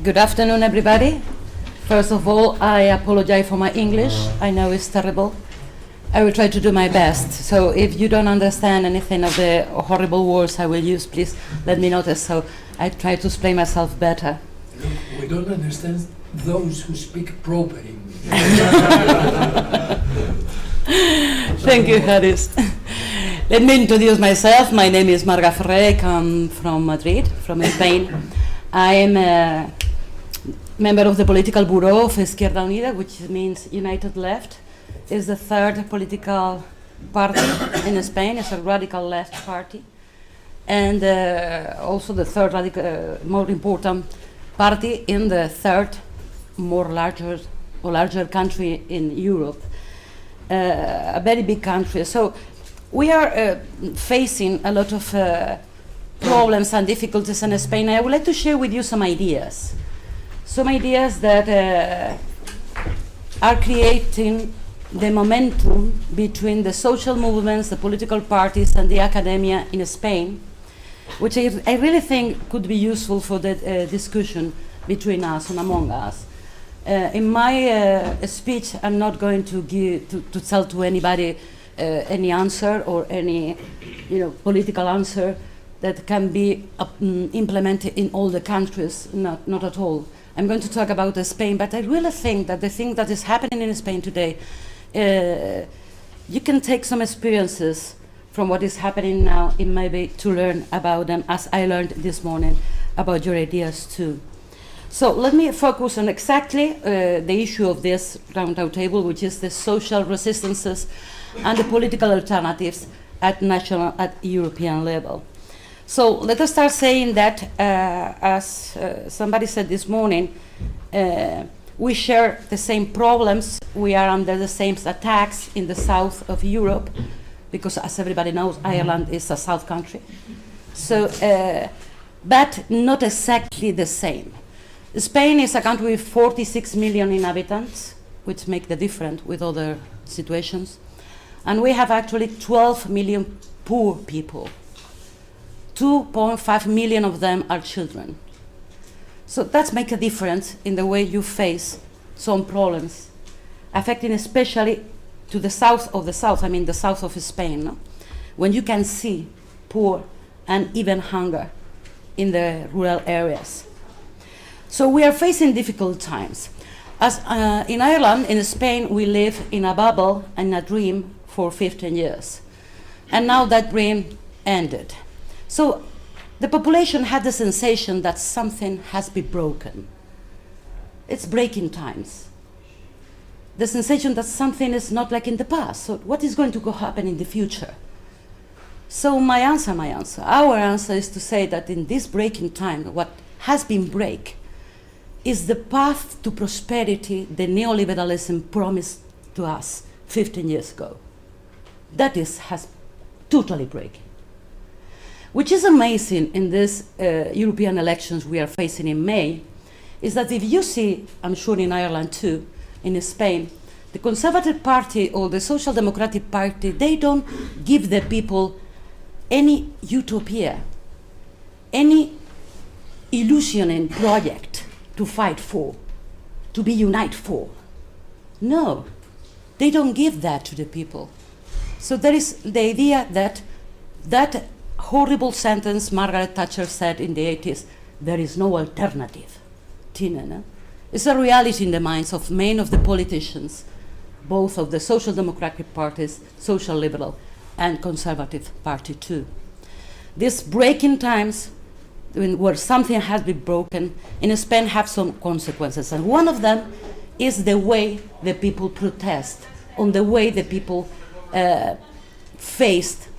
Good afternoon, everybody. First of all, I apologize for my English. I know it's terrible. I will try to do my best. So if you don't understand anything of the horrible words I will use, please let me notice, so I try to explain myself better. We don't understand those who speak proper English. Thank you, Haris. Let me introduce myself. My name is Marga Ferre. I come from Madrid, from Spain. I am a member of the political bureau of Izquierda Unida, which means United Left. It's the third political party in Spain. It's a radical left party. And also the third more important party in the third larger country in Europe. A very big country. So we are facing a lot of problems and difficulties in Spain. I would like to share with you some ideas that are creating the momentum between the social movements, the political parties, and the academia in Spain, which I really think could be useful for the discussion between us and among us. In my speech, I'm not going to tell to anybody any answer or any political answer that can be implemented in all the countries, not at all. I'm going to talk about Spain, but I really think that the thing that is happening in Spain today, you can take some experiences from what is happening now in maybe to learn about them, as I learned this morning about your ideas too. So let me focus on exactly the issue of this round table, which is the social resistances and the political alternatives at national, at European level. So let us start saying that, as somebody said this morning, we share the same problems. We are under the same attacks in the south of Europe, because as everybody knows, Ireland is a south country. So, but not exactly the same. Spain is a country with 46 million inhabitants, which make the difference with other situations. And we have actually 12 million poor people. 2.5 million of them are children. So that makes a difference in the way you face some problems, affecting especially to the south of the south, I mean the south of Spain, no? When you can see poor and even hunger in the rural areas. So we are facing difficult times. As in Ireland, in Spain, we live in a bubble and a dream for 15 years. And now that dream ended. So the population had the sensation that something has been broken. It's breaking times. The sensation that something is not like in the past. So what is going to happen in the future? So our answer is to say that in this breaking time, what has been break is the path to prosperity the neoliberalism promised to us 15 years ago. That has totally breaking. Which is amazing in these European elections we are facing in May, is that if you see, I'm sure in Ireland too, in Spain, the Conservative Party or the Social Democratic Party, they don't give the people any utopia, any illusioning project to fight for, to be united for. No, they don't give that to the people. So there is the idea that that horrible sentence Margaret Thatcher said in the 80s, there is no alternative. Tina, no? It's a reality in the minds of many of the politicians, both of the social democratic parties, social liberal, and conservative party too. These breaking times, where something has been broken, in Spain have some consequences. And one of them is the way the people protest, on the way the people faced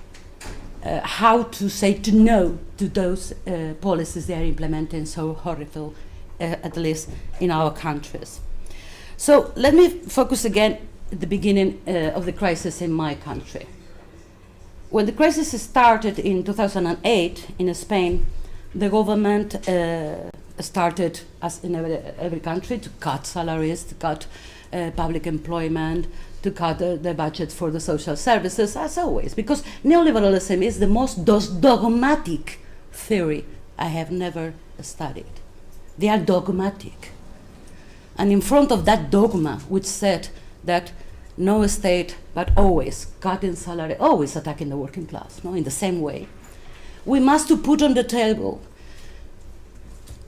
how to say to no to those policies they are implementing so horrible, at least in our countries. So let me focus again at the beginning of the crisis in my country. When the crisis started in 2008 in Spain, the government started, as in every country, to cut salaries, to cut public employment, to cut the budget for the social services, as always, because neoliberalism is the most dogmatic theory I have never studied. They are dogmatic. And in front of that dogma, which said that no state, but always cutting salary, always attacking the working class, no, in the same way, we must to put on the table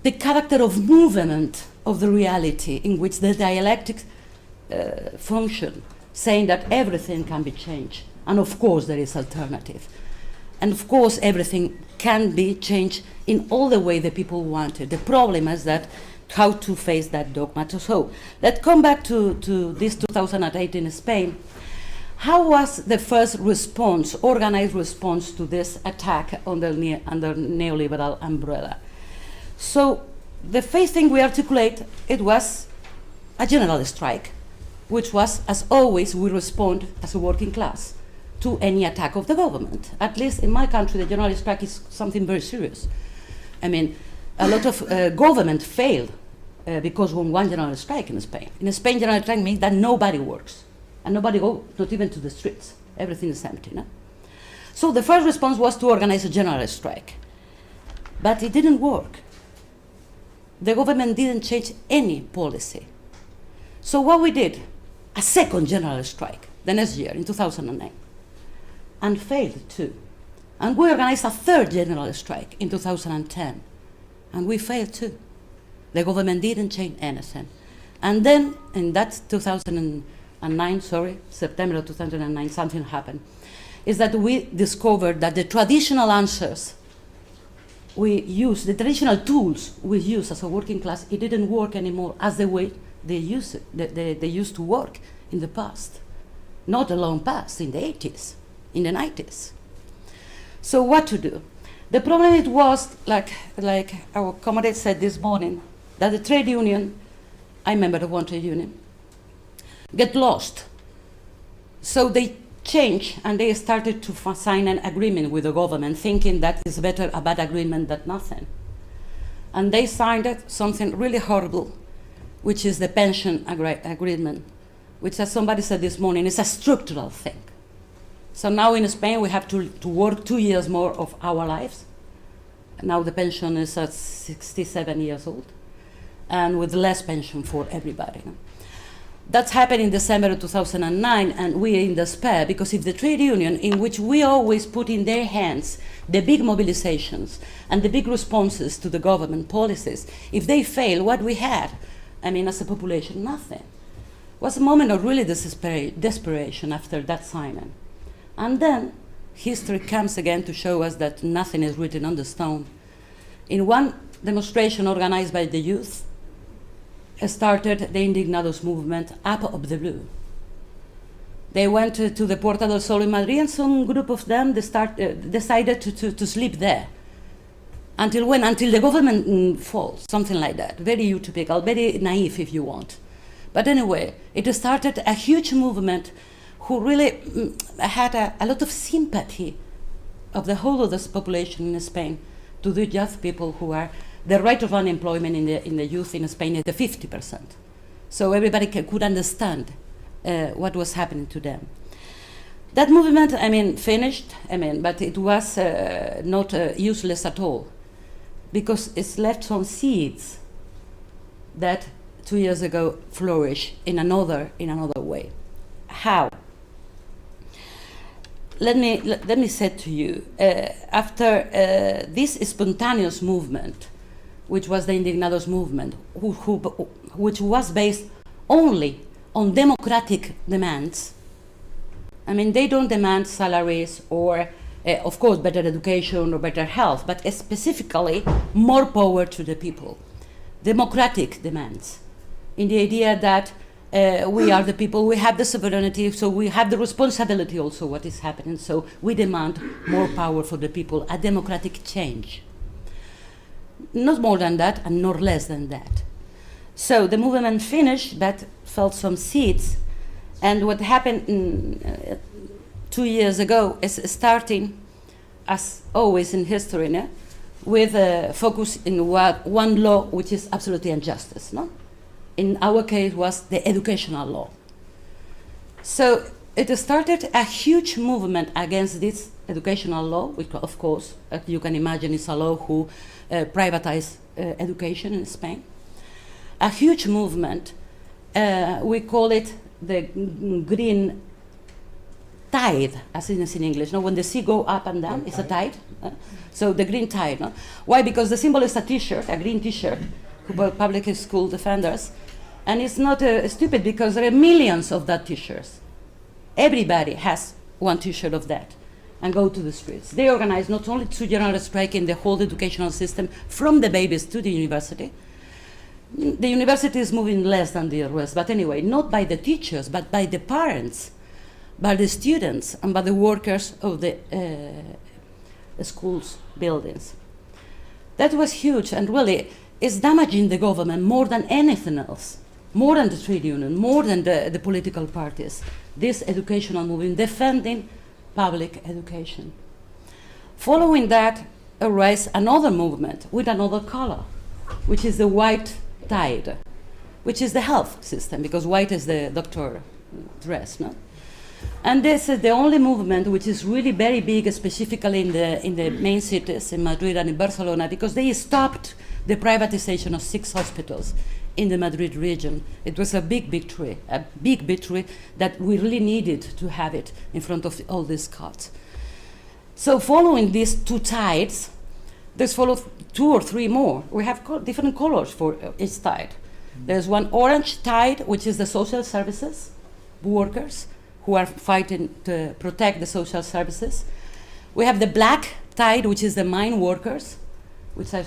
the character of movement of the reality in which the dialectic function, saying that everything can be changed, and of course there is alternative. And of course everything can be changed in all the way the people want it. The problem is that how to face that dogma. So let's come back to this 2008 in Spain. How was the first response, organized response to this attack under neoliberal umbrella? So the first thing we articulate, it was a general strike, which was, as always, we respond as a working class to any attack of the government. At least in my country, the general strike is something very serious. I mean, a lot of government failed because of one general strike in Spain. In Spain, general strike means that nobody works, and nobody goes, not even to the streets. Everything is empty. No? So the first response was to organize a general strike. But it didn't work. The government didn't change any policy. So what we did, a second general strike the next year, in 2009, and failed too. And we organized a third general strike in 2010, and we failed too. The government didn't change anything. And then in that 2009, September of 2009, something happened, is that we discovered that the traditional answers we use, the traditional tools we use as a working class, it didn't work anymore as the way they used to work in the past. Not a long past, in the 80s, in the 90s. So what to do? The problem it was, like our comrade said this morning, that the trade union, I'm a member of one trade union, get lost. So they changed and they started to sign an agreement with the government, thinking that it's better a bad agreement than nothing. And they signed something really horrible, which is the pension agreement, which, as somebody said this morning, is a structural thing. So now in Spain we have to work 2 years more of our lives. Now the pension is at 67 years old, and with less pension for everybody. No? That's happened in December of 2009, and we are in despair, because if the trade union, in which we always put in their hands the big mobilizations and the big responses to the government policies, if they fail, what we had, I mean, as a population, nothing. It was a moment of really desperation after that signing. And then history comes again to show us that nothing is written on the stone. In one demonstration organized by the youth, started the Indignados movement up of the blue. They went to the Puerta del Sol in Madrid, and some group of them decided to sleep there. Until when? Until the government falls, something like that. Very utopical, very naive if you want. But anyway, it started a huge movement who really had a lot of sympathy of the whole of this population in Spain to the young people who are, the rate of unemployment in the youth in Spain is the 50%. So everybody could understand what was happening to them. That movement, I mean, finished, but it was not useless at all, because it's left some seeds that 2 years ago flourished in another way. How? Let me say to you, after this spontaneous movement, which was the Indignados movement, which was based only on democratic demands. I mean, they don't demand salaries or, of course, better education or better health, but specifically more power to the people. Democratic demands, in the idea that we are the people, we have the sovereignty, so we have the responsibility also what is happening, so we demand more power for the people, a democratic change. Not more than that and not less than that. So the movement finished, but felt some seeds, and what happened 2 years ago is starting, as always in history, no? With a focus in one law which is absolutely injustice. No? In our case was the educational law. So it started a huge movement against this educational law, which of course, as you can imagine, is a law who privatized education in Spain. A huge movement, we call it the green tide, as it is in English. No? When the sea go up and down, it's a tide. So the green tide. No? Why? Because the symbol is a T-shirt, a green T-shirt, public school defenders. And it's not stupid because there are millions of that T-shirts. Everybody has one T-shirt of that and go to the streets. They organize not only to general strike in the whole educational system from the babies to the university. The university is moving less than the rest, but anyway, not by the teachers, but by the parents, by the students, and by the workers of the schools, buildings. That was huge, and really is damaging the government more than anything else, more than the trade union, more than the political parties. This educational movement defending public education. Following that arose another movement with another color, which is the white tide, which is the health system, because white is the doctor dress, no? And this is the only movement which is really very big, specifically in the main cities, in Madrid and in Barcelona, because they stopped the privatization of 6 hospitals in the Madrid region. It was a big victory that we really needed to have it in front of all these cuts. So following these 2 tides, there's followed 2 or 3 more. We have different colors for each tide. There's one orange tide, which is the social services workers who are fighting to protect the social services. We have the black tide, which is the mine workers, which are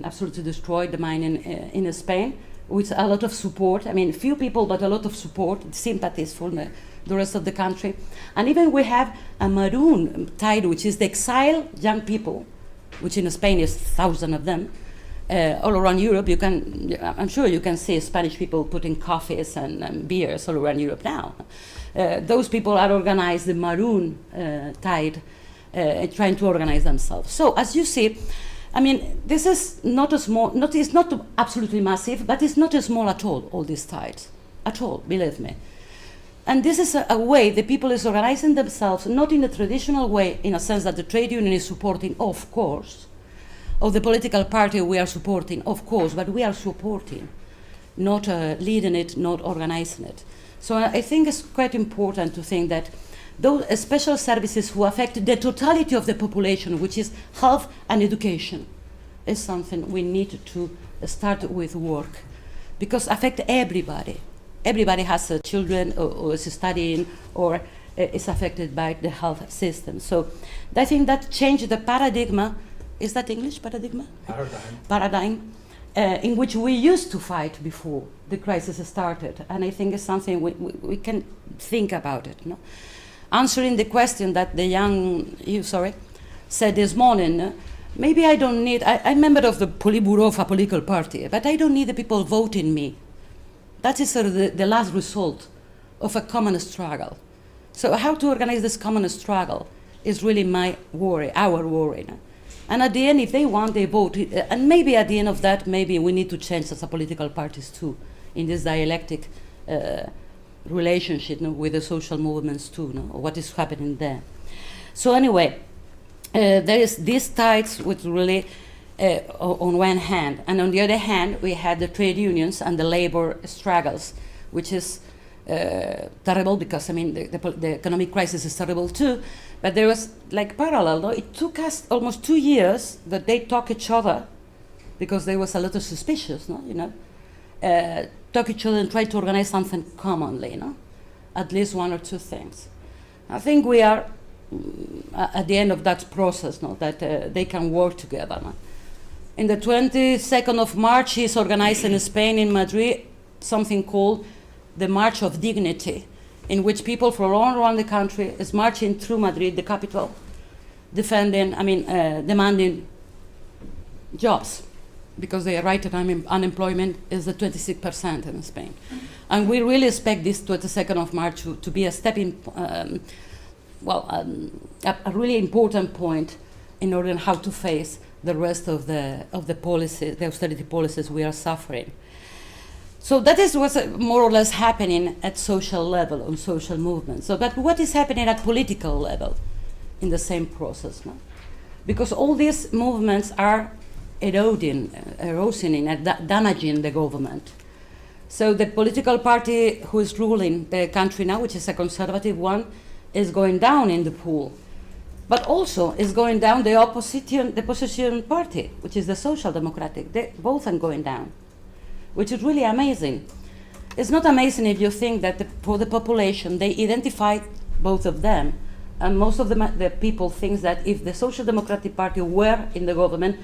absolutely destroyed the mine in Spain, with a lot of support. Few people, but a lot of support, sympathies from the rest of the country. And even we have a maroon tide, which is the exiled young people, which in Spain is thousands of them, all around Europe. I'm sure you can see Spanish people putting coffees and beers all around Europe now. Those people are organized, the maroon tide, trying to organize themselves. So as you see, this is not a small, it's not absolutely massive, but it's not small at all these tides, at all, believe me. And this is a way the people is organizing themselves, not in a traditional way, in a sense that the trade union is supporting, of course, or the political party we are supporting, of course, but we are supporting, not leading it, not organizing it. So I think it's quite important to think that those special services who affect the totality of the population, which is health and education, is something we need to start with work, because affect everybody. Everybody has children or is studying or is affected by the health system. So I think that changed the paradigm. Is that English, paradigm? Paradigm, in which we used to fight before the crisis started. And I think it's something we can think about it. No? Answering the question that said this morning, maybe I don't need, I'm a member of the Politburo of a political party, but I don't need the people voting me. That is sort of the last result of a common struggle. So how to organize this common struggle is really my worry, our worry. No? And at the end, if they want, they vote. And maybe at the end of that, maybe we need to change as a political parties too, in this dialectic relationship with the social movements too, what is happening there. So anyway, there is these tides which really, on one hand, and on the other hand, we had the trade unions and the labor struggles, which is terrible because the economic crisis is terrible too. But there was like parallel. No? It took us almost 2 years that they talk each other, because there was a lot of suspicious, talk each other and try to organize something commonly, at least 1 or 2 things. I think we are at the end of that process, that they can work together. No? In the 22nd of March is organized in Spain, in Madrid, something called the March of Dignity, in which people from all around the country is marching through Madrid, the capital, demanding jobs, because the rate of unemployment is at 26% in Spain. And we really expect this 22nd of March to be a stepping, a really important point in order how to face the rest of the policies, the austerity policies we are suffering. So that is what's more or less happening at social level, on social movements. So, but what is happening at political level in the same process? No? Because all these movements are eroding and damaging the government. So the political party who is ruling the country now, which is a conservative one, is going down in the pool. But also is going down the opposition party, which is the Social Democratic. They both are going down, which is really amazing. It's not amazing if you think that for the population, they identified both of them. And most of the people think that if the Social Democratic Party were in the government,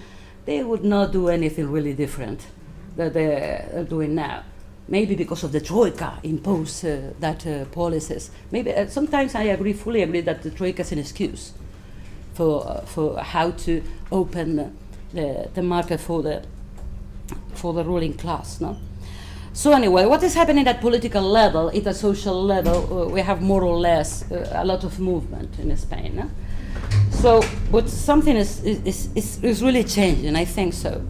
they would not do anything really different that they're doing now. Maybe because of the Troika imposed that policies. Maybe sometimes I fully agree that the Troika is an excuse for how to open the market for the ruling class. No? So anyway, what is happening at political level, at a social level, we have more or less a lot of movement in Spain. No? So, but something is really changing, I think so.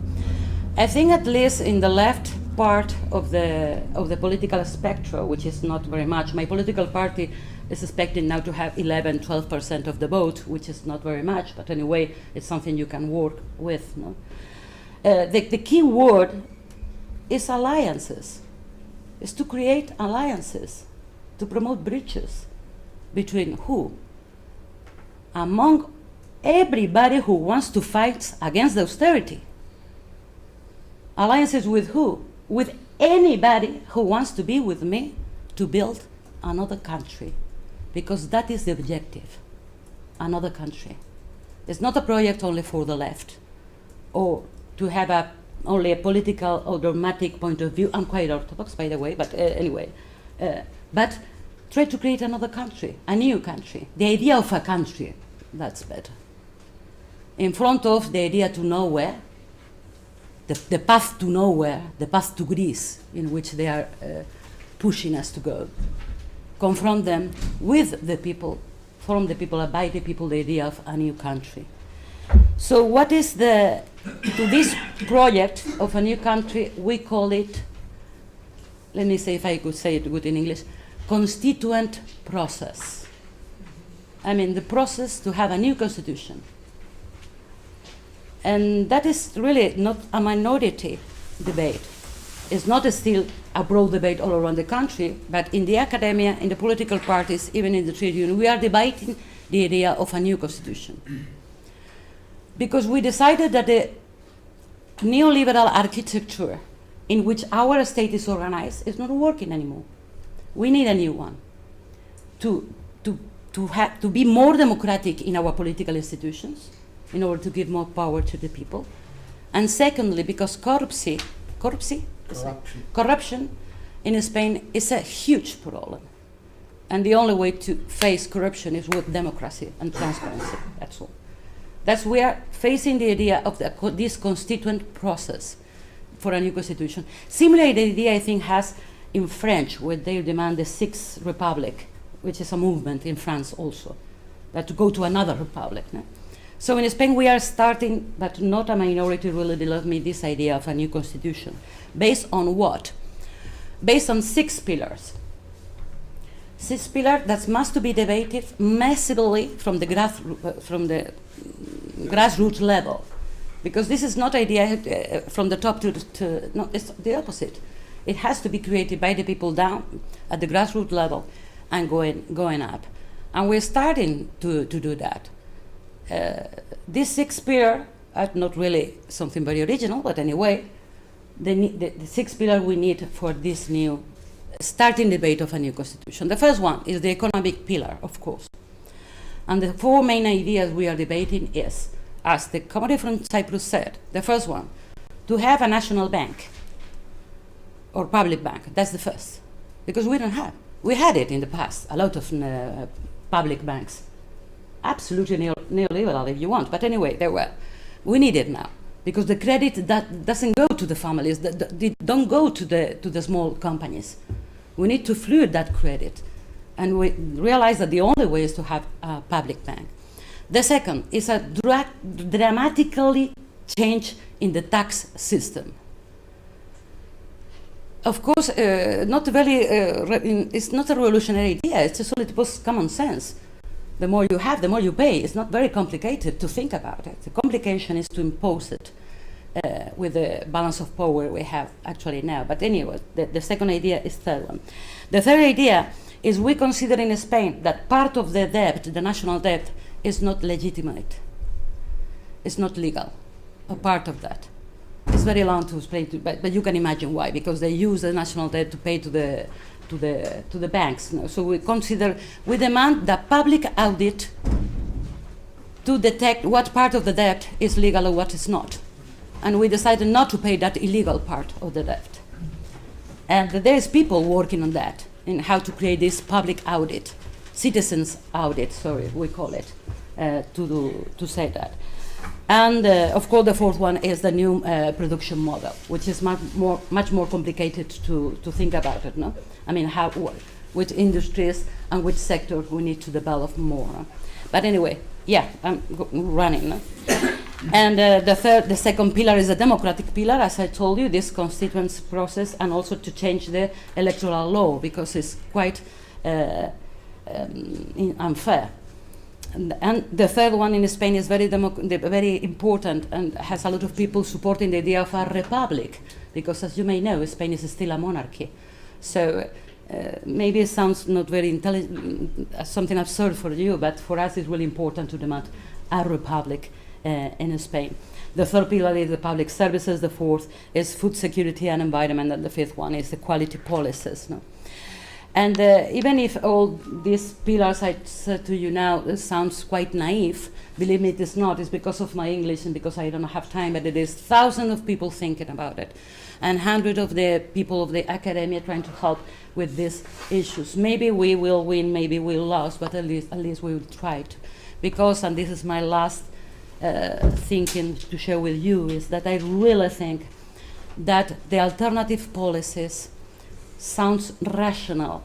I think at least in the left part of the political spectrum, which is not very much, my political party is expecting now to have 11-12% of the vote, which is not very much, but anyway, it's something you can work with. No? The key word is alliances, is to create alliances, to promote bridges between who? Among everybody who wants to fight against the austerity. Alliances with who? With anybody who wants to be with me to build another country, because that is the objective, another country. It's not a project only for the left, or to have only a political or dogmatic point of view. I'm quite orthodox, by the way, but anyway. But try to create another country, a new country. The idea of a country, that's better. In front of the idea to nowhere, the path to nowhere, the path to Greece, in which they are pushing us to go. Confront them with the people, from the people, by the people, the idea of a new country. So what is to this project of a new country, we call it, let me say if I could say it good in English, constituent process. I mean the process to have a new constitution. And that is really not a minority debate. It's not still a broad debate all around the country, but in the academia, in the political parties, even in the trade union, we are debating the idea of a new constitution. Because we decided that the neoliberal architecture in which our state is organized is not working anymore. We need a new one to be more democratic in our political institutions, in order to give more power to the people. And secondly, because corruption in Spain is a huge problem. And the only way to face corruption is with democracy and transparency, that's all. That's we are facing the idea of this constituent process for a new constitution. Similar the idea, I think, has in French, where they demand the Sixth Republic, which is a movement in France also, that to go to another republic. No? So in Spain we are starting, but not a minority really love me, this idea of a new constitution. Based on what? Based on 6 pillars. 6 pillars that must be debated massively from the grassroots level. Because this is not idea from the top no, it's the opposite. It has to be created by the people down at the grassroots level and going up. And we're starting to do that. These 6 pillars are not really something very original, but anyway, the 6 pillars we need for this new starting debate of a new constitution. The first one is the economic pillar, of course. And the 4 main ideas we are debating is, as the committee from Cyprus said, the first one, to have a national bank or public bank. That's the first. Because we don't have. We had it in the past, a lot of public banks. Absolutely neoliberal if you want, but anyway, there were. We need it now because the credit that doesn't go to the families, that don't go to the small companies. We need to fluid that credit, and we realize that the only way is to have a public bank. The second is a dramatically change in the tax system. of course, not very. It's not a revolutionary idea. It's just solid common sense. The more you have, the more you pay. It's not very complicated to think about it. The complication is to impose it with the balance of power we have actually now. But anyway, the second idea is third one. The third idea is we consider in Spain that part of the debt, the national debt, is not legitimate. It's not legal. A part of that. It's very long to explain, but you can imagine why. Because they use the national debt to pay to the banks. No? So we demand the public audit to detect what part of the debt is legal or what is not. And we decided not to pay that illegal part of the debt. And there is people working on that, in how to create this public audit, citizens audit, sorry, we call it, to say that. And of course, the fourth one is the new production model, which is much more complicated to think about it. No, I mean which industries and which sector we need to develop more. No? But anyway, yeah, I'm running. No? And the second pillar is a democratic pillar, as I told you, this constituent process, and also to change the electoral law because it's quite unfair. And the third one in Spain is very important and has a lot of people supporting the idea of a republic, because as you may know, Spain is still a monarchy. So maybe it sounds not very intelligent, something absurd for you, but for us it's really important to demand a republic in Spain. The third pillar is the public services, the fourth is food security and environment, and the fifth one is the quality policies. No? And even if all these pillars I said to you now sounds quite naive, believe me, it is not. It's because of my English and because I don't have time, but it is thousands of people thinking about it, and hundreds of the people of the academia trying to help with these issues. Maybe we will win, maybe we'll lose, but at least we will try to. Because, and this is my last thinking to share with you, is that I really think that the alternative policies sounds rational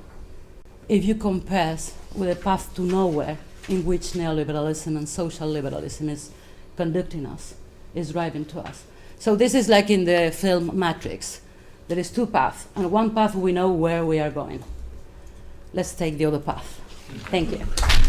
if you compare with a path to nowhere in which neoliberalism and social liberalism is conducting us, is driving to us. So this is like in the film Matrix. There is two paths, and one path we know where we are going. Let's take the other path. Thank you.